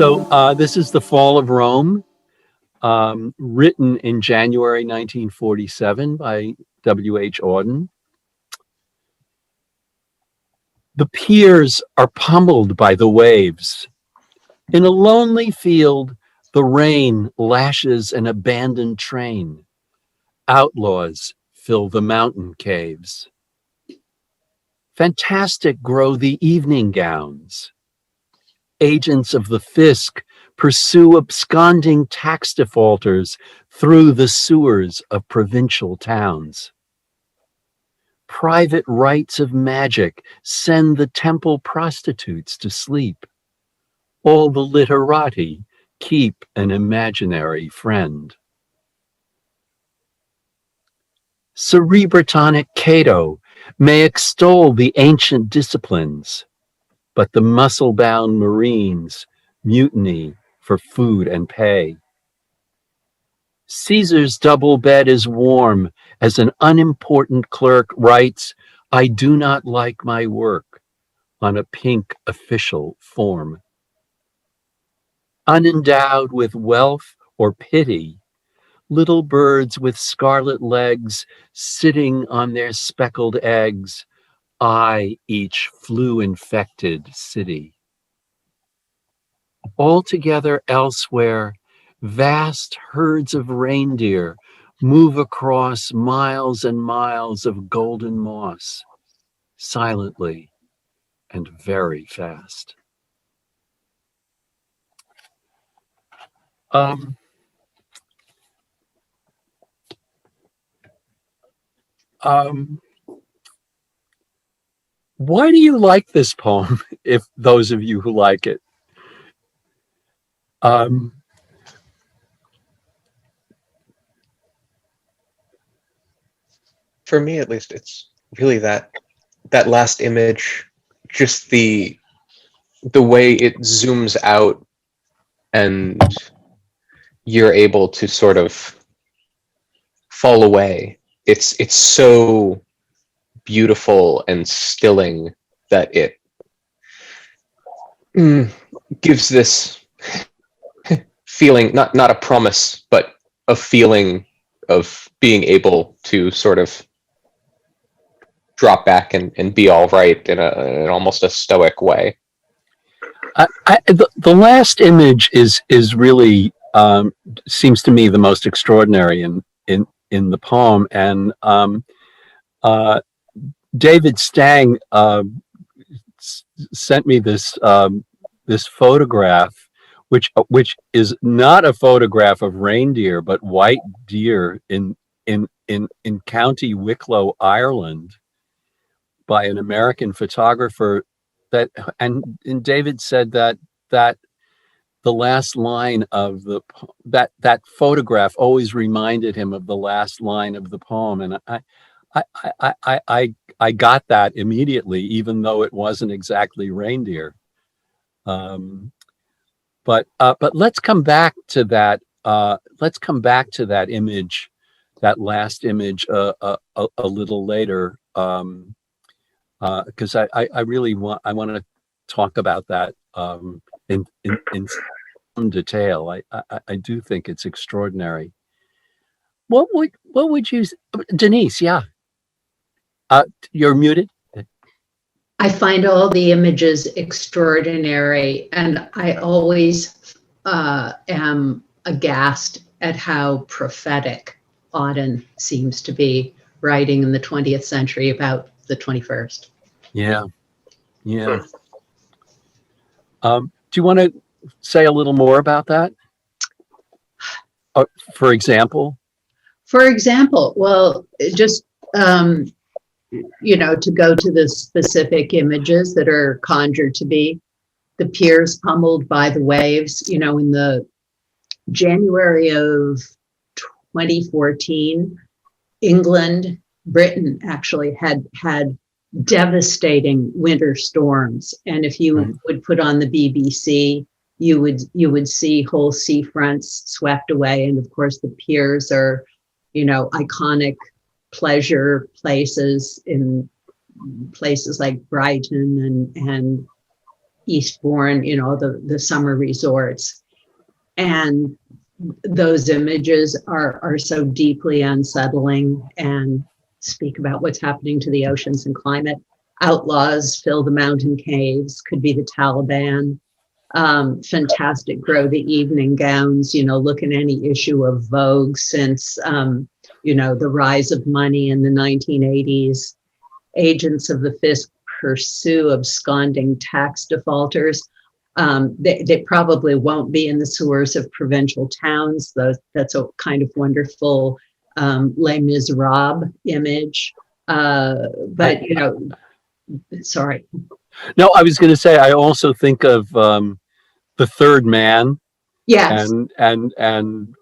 This is The Fall of Rome, written in January 1947 by W.H. Auden. The piers are pummeled by the waves. In a lonely field, the rain lashes an abandoned train. Outlaws fill the mountain caves. Fantastic grow the evening gowns. Agents of the fisc pursue absconding tax defaulters through the sewers of provincial towns. Private rites of magic send the temple prostitutes to sleep. All the literati keep an imaginary friend. Cerebratonic Cato may extol the ancient disciplines, but the muscle-bound Marines mutiny for food and pay. Caesar's double bed is warm as an unimportant clerk writes, "I do not like my work," on a pink official form. Unendowed with wealth or pity, little birds with scarlet legs sitting on their speckled eggs eye each flu-infected city. Altogether elsewhere, vast herds of reindeer move across miles and miles of golden moss, silently and very fast. Why do you like this poem, if those of you who like it? For me, at least, it's really that last image, just the way it zooms out and you're able to sort of fall away. It's so beautiful and stilling that it gives this feeling, not a promise, but a feeling of being able to sort of drop back and be all right in almost a stoic way. The last image is really seems to me the most extraordinary in the poem, and David Stang sent me this photograph, which is not a photograph of reindeer but white deer in County Wicklow, Ireland, by an American photographer. And David said that the last line of that photograph always reminded him of the last line of the poem, and I got that immediately, even though it wasn't exactly reindeer. But let's come back to that. Let's come back to that image, that last image, a little later. Because I really want to talk about that in some detail. I do think it's extraordinary. What would you, Denise? Yeah, you're muted. I find all the images extraordinary, and I always am aghast at how prophetic Auden seems to be, writing in the 20th century about the 21st. Yeah. Do you want to say a little more about that? For example? Well, just to go to the specific images that are conjured to be, the piers pummeled by the waves. In the January of 2014, Britain actually had devastating winter storms, and if you would put on the BBC, you would see whole seafronts swept away. And of course, the piers are, iconic pleasure places in places like Brighton and Eastbourne, the summer resorts. And those images are so deeply unsettling and speak about what's happening to the oceans and climate. Outlaws fill the mountain caves, could be the Taliban. Fantastic grow the evening gowns, look at any issue of Vogue since, the rise of money in the 1980s. Agents of the Fisc pursue absconding tax defaulters. They probably won't be in the sewers of provincial towns. That's a kind of wonderful Les Miserables image. But, sorry. No, I was going to say, I also think of The Third Man. Yes. And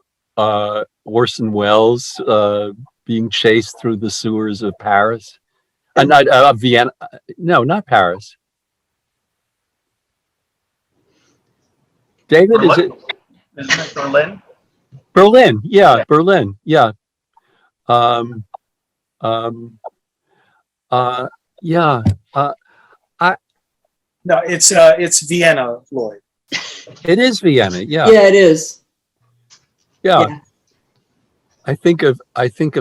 Orson Welles being chased through the sewers of Paris. Not Vienna. No, not Paris. David, Berlin? Isn't it Berlin? Berlin? Yeah, Berlin. Yeah. Yeah. No, it's Vienna, Lloyd. It is Vienna. Yeah. Yeah, it is. Yeah. I think of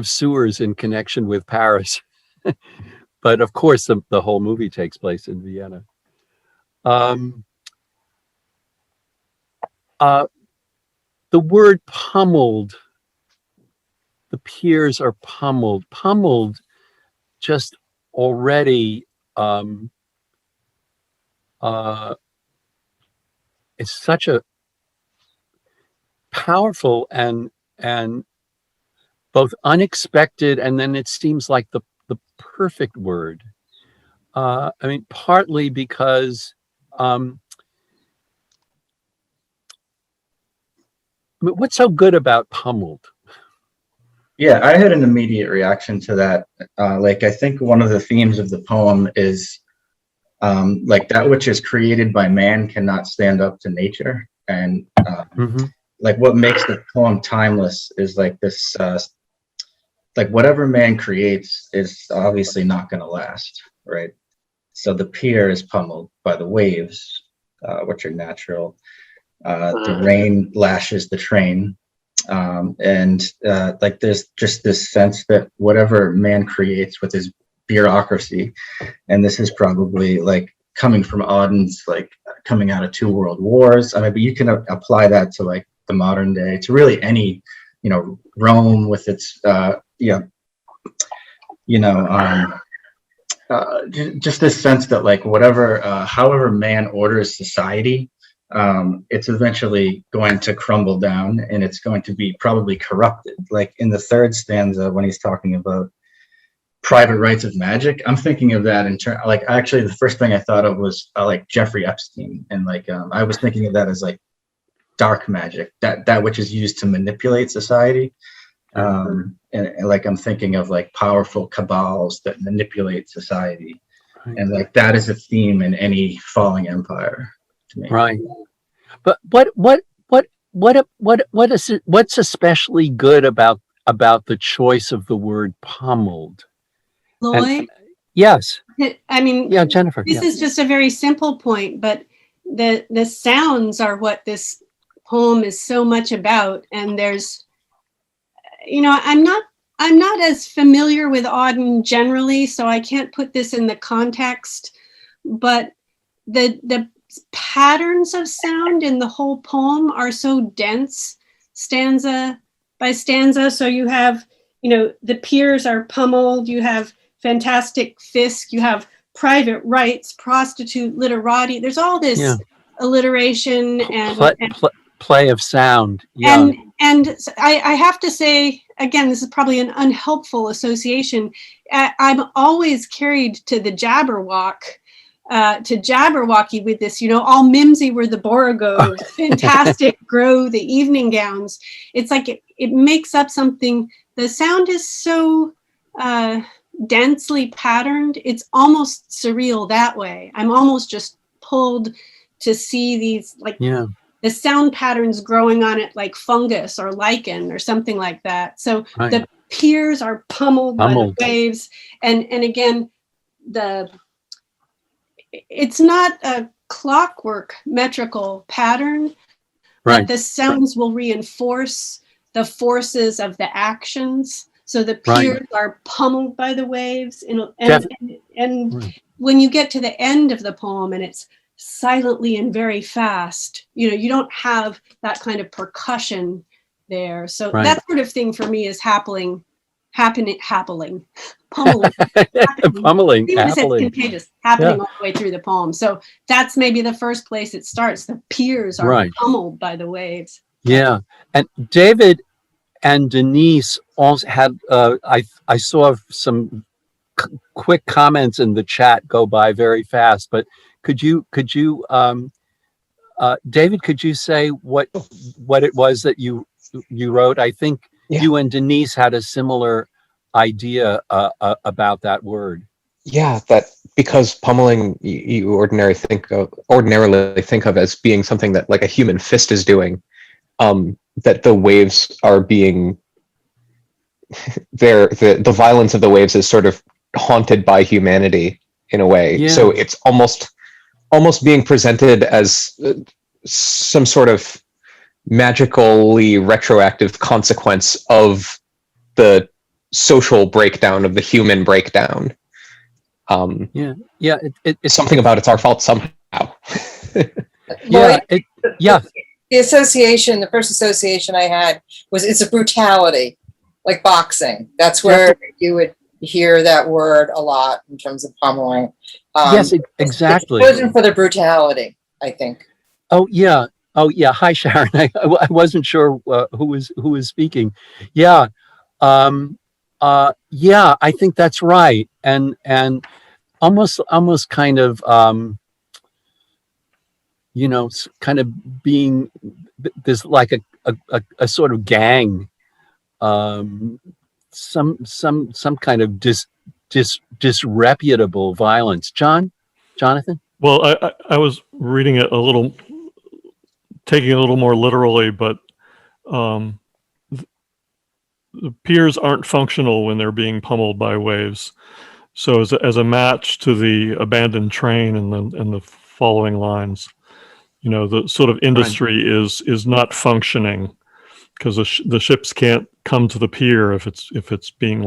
sewers in connection with Paris, but of course the whole movie takes place in Vienna. The word pummeled. The Piers are pummeled. Pummeled just already. It's such a powerful and both unexpected, and then it seems like the perfect word. I mean, partly because what's so good about pummeled? Yeah, I had an immediate reaction to that. I think one of the themes of the poem is that which is created by man cannot stand up to nature. And what makes the poem timeless is this, whatever man creates is obviously not going to last, right? So the pier is pummeled by the waves, which are natural. The rain lashes the train. There's just this sense that whatever man creates with his bureaucracy, and this is probably coming from Auden's coming out of 2 world wars. I mean, but you can apply that to the modern day, to really any, Rome with its just this sense that whatever, however man orders society, it's eventually going to crumble down, and it's going to be probably corrupted. In the 3rd stanza, when he's talking about private rights of magic, I'm thinking of that in turn. Actually, the first thing I thought of was Jeffrey Epstein, and I was thinking of that as dark magic, that which is used to manipulate society. And I'm thinking of powerful cabals that manipulate society, and that is a theme in any falling empire to me. Right. But what's especially good about the choice of the word pummeled? Lloyd? Yes. I mean, yeah, Jennifer. This is just a very simple point, but the sounds are what this poem is so much about. And there's, I'm not as familiar with Auden generally, so I can't put this in the context, but the patterns of sound in the whole poem are so dense, stanza by stanza. So you have, the piers are pummeled, you have fantastic fisc, you have private rights, prostitute, literati. There's all this alliteration and play of sound. Yeah. And I have to say, again, this is probably an unhelpful association. I'm always carried to the Jabberwocky with this, all mimsy were the Borogoves, fantastic grow the evening gowns. It's it makes up something. The sound is so densely patterned. It's almost surreal that way. I'm almost just pulled to see these the sound patterns growing on it like fungus or lichen or something like that. So the piers are pummeled by the waves. And again, it's not a clockwork metrical pattern, Right. but the sounds will reinforce the forces of the actions. So the Right. piers are pummeled by the waves. Def- And Right. when you get to the end of the poem and it's silently and very fast, you don't have that kind of percussion there. So Right. that sort of thing for me is happening, pummeling. Pummeling, Even if it's happening. contagious, happening all the way through the poem. So that's maybe the first place it starts. The piers are Right. pummeled by the waves. Yeah, and David and Denise also had. I saw some quick comments in the chat go by very fast, but could you, David, could you say what it was that you wrote? I think you and Denise had a similar idea about that word. Yeah, that because pummeling you ordinarily think of as being something that like a human fist is doing, that the waves are being the violence of the waves is sort of haunted by humanity in a way. Yeah. So it's almost being presented as some sort of magically retroactive consequence of the social breakdown, of the human breakdown. It's something about it's our fault somehow. Yeah, The first association I had was it's a brutality, like boxing. That's where you would hear that word a lot in terms of pummeling. Yes, exactly. It wasn't for the brutality, I think. Oh yeah. Hi, Sharon. I wasn't sure who was speaking. Yeah. I think that's right. And almost kind of, kind of being this like a sort of gang, some kind of disreputable violence. Jonathan? Well, I was reading it taking it a little more literally, but the piers aren't functional when they're being pummeled by waves. So as a match to the abandoned train and the following lines, the sort of industry is not functioning because the ships can't come to the pier if it's being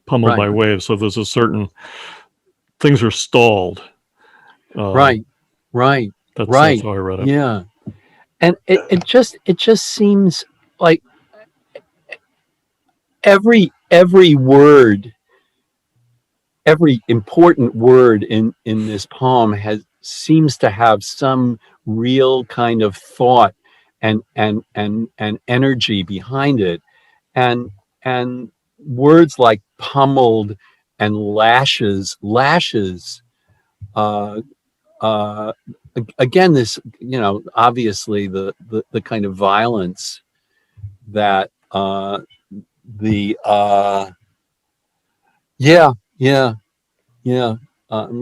pummeled by waves. So there's a certain things are stalled. Right. That's how I read it. Yeah, and it just seems like every word, every important word in this poem seems to have some real kind of thought and energy behind it, and words like pummeled and lashes. Again, this obviously the kind of violence that I'm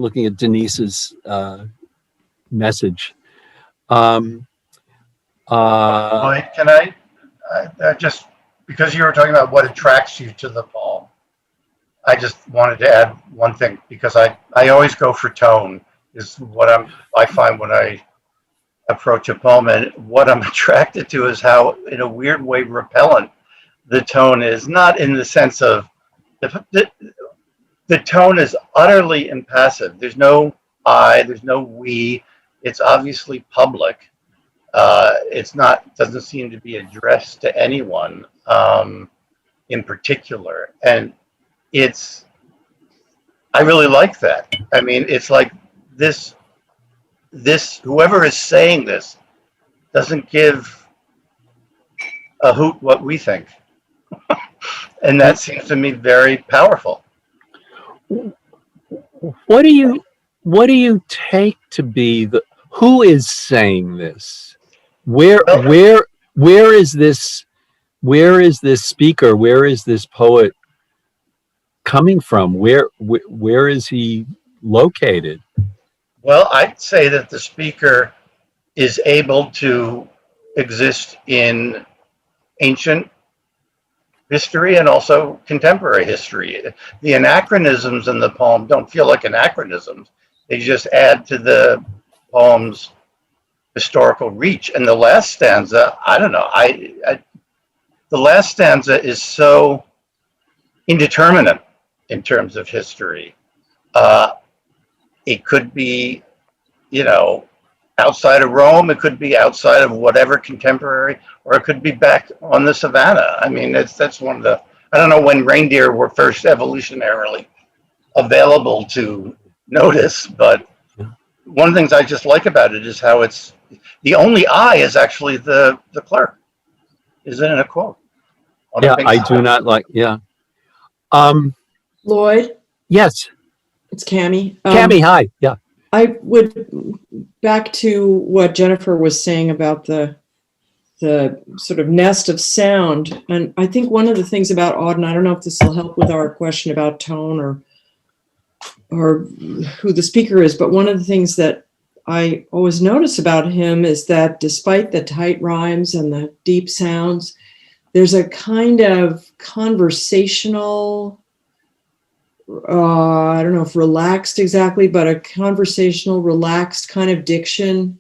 looking at Denise's message. Lloyd, can I just, because you were talking about what attracts you to the poem, I just wanted to add one thing, because I always go for tone is what I find when I approach a poem, and what I'm attracted to is how, in a weird way, repellent the tone is. Not in the sense of the tone is utterly impassive. There's no I, there's no we. It's obviously public. Doesn't seem to be addressed to anyone in particular, and I really like that. I mean, it's like this whoever is saying this doesn't give a hoot what we think. And that seems to me very powerful. What do you take to be who is saying this? Where is this speaker? Where is this poet coming from? Where is he located? Well, I'd say that the speaker is able to exist in ancient history and also contemporary history. The anachronisms in the poem don't feel like anachronisms. They just add to the poem's historical reach. And the last stanza, I don't know, the last stanza is so indeterminate in terms of history. It could be, you know, outside of Rome, it could be outside of whatever contemporary, or it could be back on the savannah. I mean, that's one of the, I don't know when reindeer were first evolutionarily available to notice, but one of the things I just like about it is how it's, the only I is actually the clerk, is in a quote. On a Yeah, big I sign. do not like, yeah. Lloyd, Yes, it's Cammie. Cammie, hi, yeah. I would back to what Jennifer was saying about the sort of nest of sound, and I think one of the things about Auden, I don't know if this will help with our question about tone or who the speaker is, but one of the things that I always notice about him is that despite the tight rhymes and the deep sounds, there's a kind of conversational, I don't know if relaxed exactly, but a conversational, relaxed kind of diction,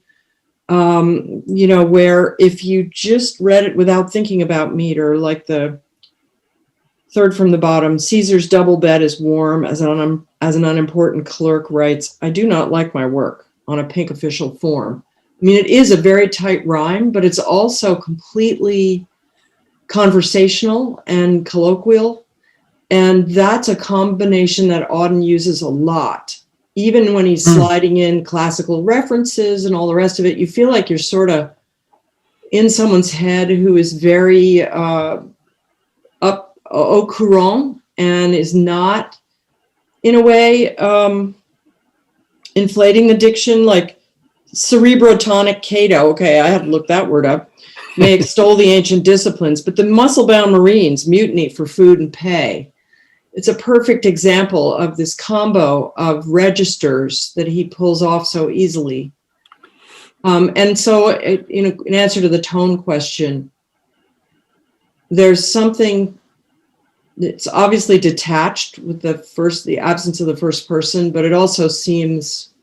you know, where if you just read it without thinking about meter, like the third from the bottom, Caesar's double bed is warm as an unimportant clerk writes, I do not like my work on a pink official form. I mean, it is a very tight rhyme, but it's also completely conversational and colloquial. And that's a combination that Auden uses a lot. Even when he's sliding in classical references and all the rest of it, you feel like you're sort of in someone's head who is very up au courant and is not, in a way, inflating the diction, like cerebrotonic Cato. Okay, I had to look that word up. May extol the ancient disciplines, but the muscle-bound Marines mutiny for food and pay. It's a perfect example of this combo of registers that he pulls off so easily. And so in answer to the tone question, there's something that's obviously detached with the absence of the first person, but it also seems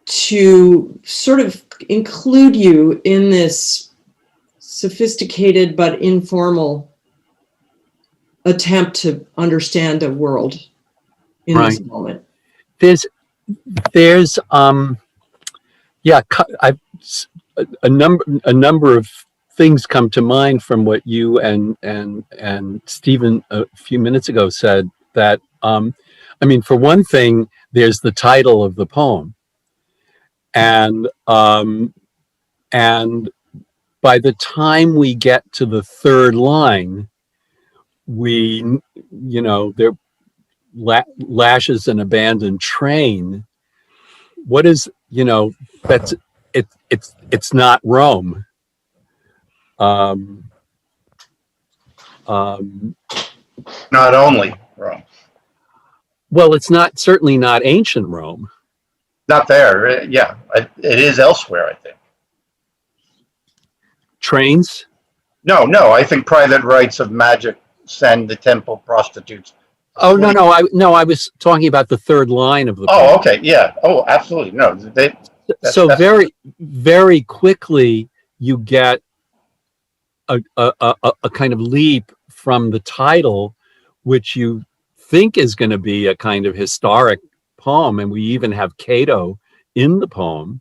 to sort of include you in this sophisticated but informal attempt to understand the world in this moment. There's yeah, a number of things come to mind from what you and Stephen a few minutes ago said. That I mean, for one thing, there's the title of the poem, and by the time we get to the third line, we, you know, there lashes an abandoned train. What is, you know, that's it's not Rome. Not only Rome. Well, it's not, certainly not ancient Rome. Not there. Yeah, it is elsewhere, I think. Trains? No, I think private rites of magic send the temple prostitutes. Oh, no, I was talking about the third line of the poem. Oh, okay, yeah. Oh, absolutely. No, so very, very quickly you get a kind of leap from the title, which you think is going to be a kind of historic poem, and we even have Cato in the poem,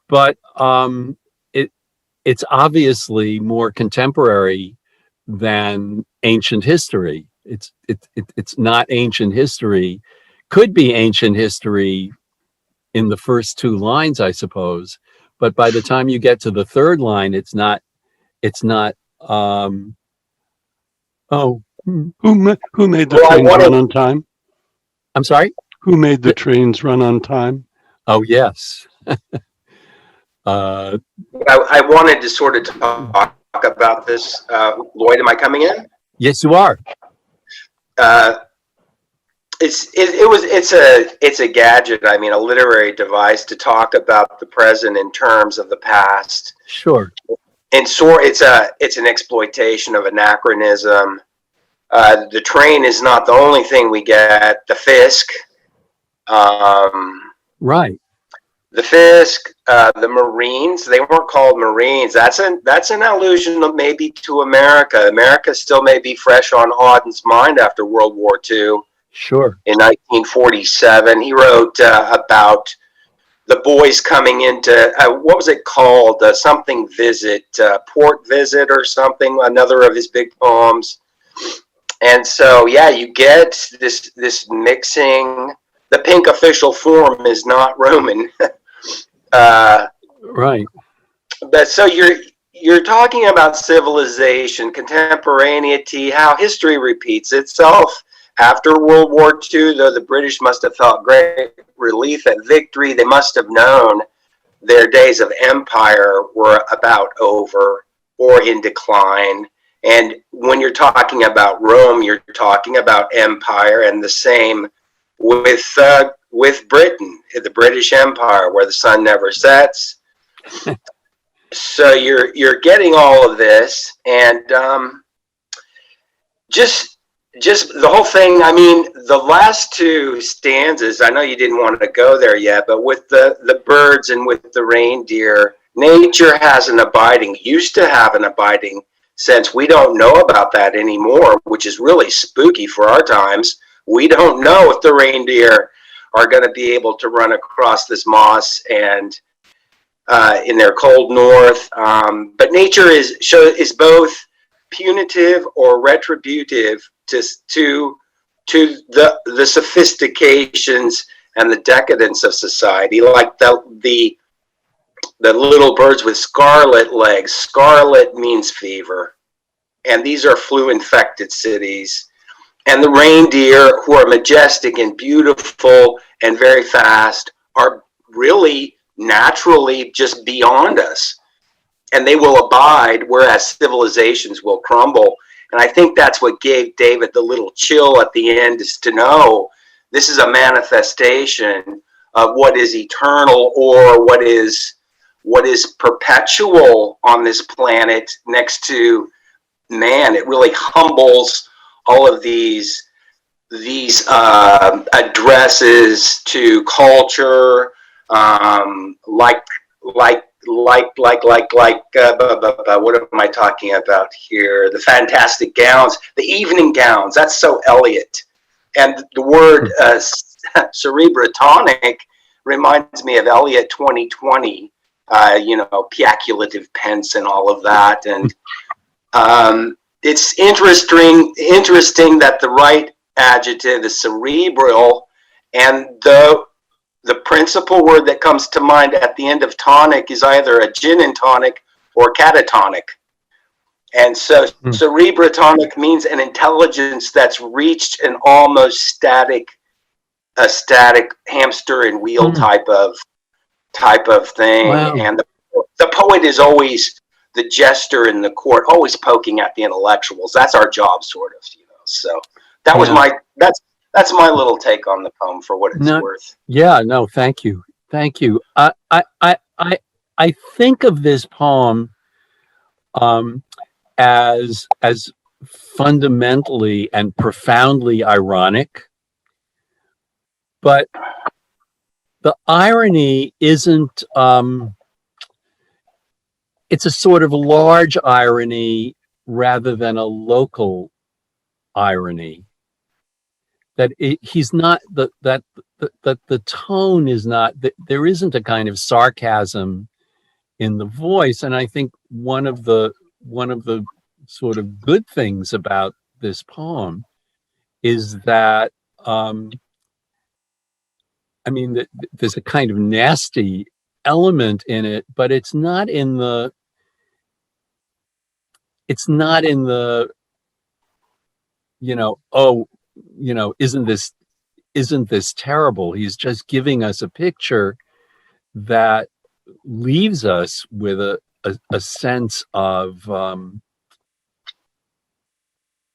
but it's obviously more contemporary than ancient history. It's not ancient history. Could be ancient history in the first two lines, I suppose, but by the time you get to the third line, it's not. Who made the trains run on time? I'm sorry? Who made the trains run on time? Oh, yes. I wanted to sort of talk about this. Lloyd, am I coming in? Yes, you are. It's a gadget. I mean, a literary device to talk about the present in terms of the past. Sure. And so it's an exploitation of anachronism. The train is not the only thing we get. The Fisk, Right. The Fisk, the Marines, they weren't called Marines. That's an allusion maybe to America. America still may be fresh on Auden's mind after World War II. Sure. In 1947, he wrote about the boys coming into, what was it called? Something visit, port visit or something, another of his big poems. And so, yeah, you get this mixing. The pink official form is not Roman. Right. But so you're talking about civilization, contemporaneity, how history repeats itself. After World War II, though, the British must have felt great relief at victory. They must have known their days of empire were about over or in decline. And when you're talking about Rome, you're talking about empire, and the same with Britain, the British Empire, where the sun never sets. So you're getting all of this, and just the whole thing. I mean, the last two stanzas, I know you didn't want to go there yet, but with the birds and with the reindeer, nature has an abiding, used to have an abiding sense. We don't know about that anymore, which is really spooky for our times. We don't know if the reindeer are going to be able to run across this moss and in their cold north. But nature is both punitive or retributive to the sophistications and the decadence of society, like the little birds with scarlet legs. Scarlet means fever, and these are flu-infected cities. And the reindeer, who are majestic and beautiful and very fast, are really naturally just beyond us. And they will abide, whereas civilizations will crumble. And I think that's what gave David the little chill at the end, is to know this is a manifestation of what is eternal, or what is perpetual on this planet next to man. It really humbles all of these addresses to culture, what am I talking about here? The fantastic gowns, the evening gowns. That's so Eliot. And the word cerebratonic reminds me of Eliot 2020. Peaculative pence and all of that. And it's interesting that the right adjective is cerebral, and the principal word that comes to mind at the end of tonic is either a gin and tonic or catatonic. And so cerebratonic means an intelligence that's reached an almost static hamster and wheel type of thing. Wow. And the poet is always the jester in the court, always poking at the intellectuals. That's our job, sort of, So that was that's my little take on the poem, for what it's worth. Yeah, no, thank you. I think of this poem as fundamentally and profoundly ironic, but the irony isn't. It's a sort of large irony rather than a local irony. That he's not that the tone is not, there isn't a kind of sarcasm in the voice. And I think one of the sort of good things about this poem is that there's a kind of nasty element in it, but it's not in the isn't this terrible? He's just giving us a picture that leaves us with a sense of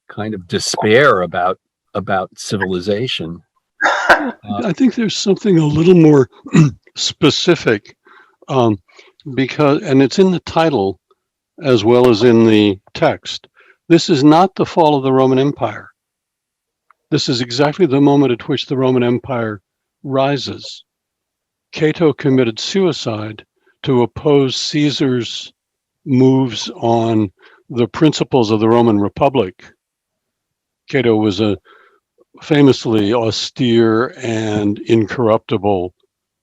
kind of despair about civilization. I think there's something a little more specific, because, and it's in the title as well as in the text. This is not the fall of the Roman Empire. This is exactly the moment at which the Roman Empire rises. Cato committed suicide to oppose Caesar's moves on the principles of the Roman Republic. Cato was a famously austere and incorruptible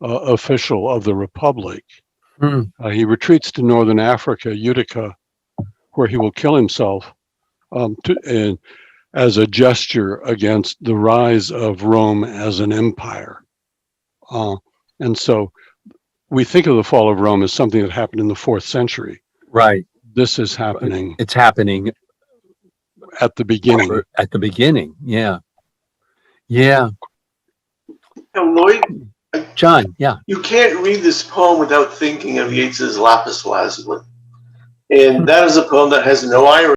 official of the Republic. He retreats to northern Africa, Utica, where he will kill himself as a gesture against the rise of Rome as an empire. And so we think of the fall of Rome as something that happened in the 4th century. Right. This is happening It's happening at the beginning. at the beginning. Yeah. Yeah. Now, Lloyd, John, yeah. you can't read this poem without thinking of Yeats's Lapis Lazuli. And that is a poem that has no irony.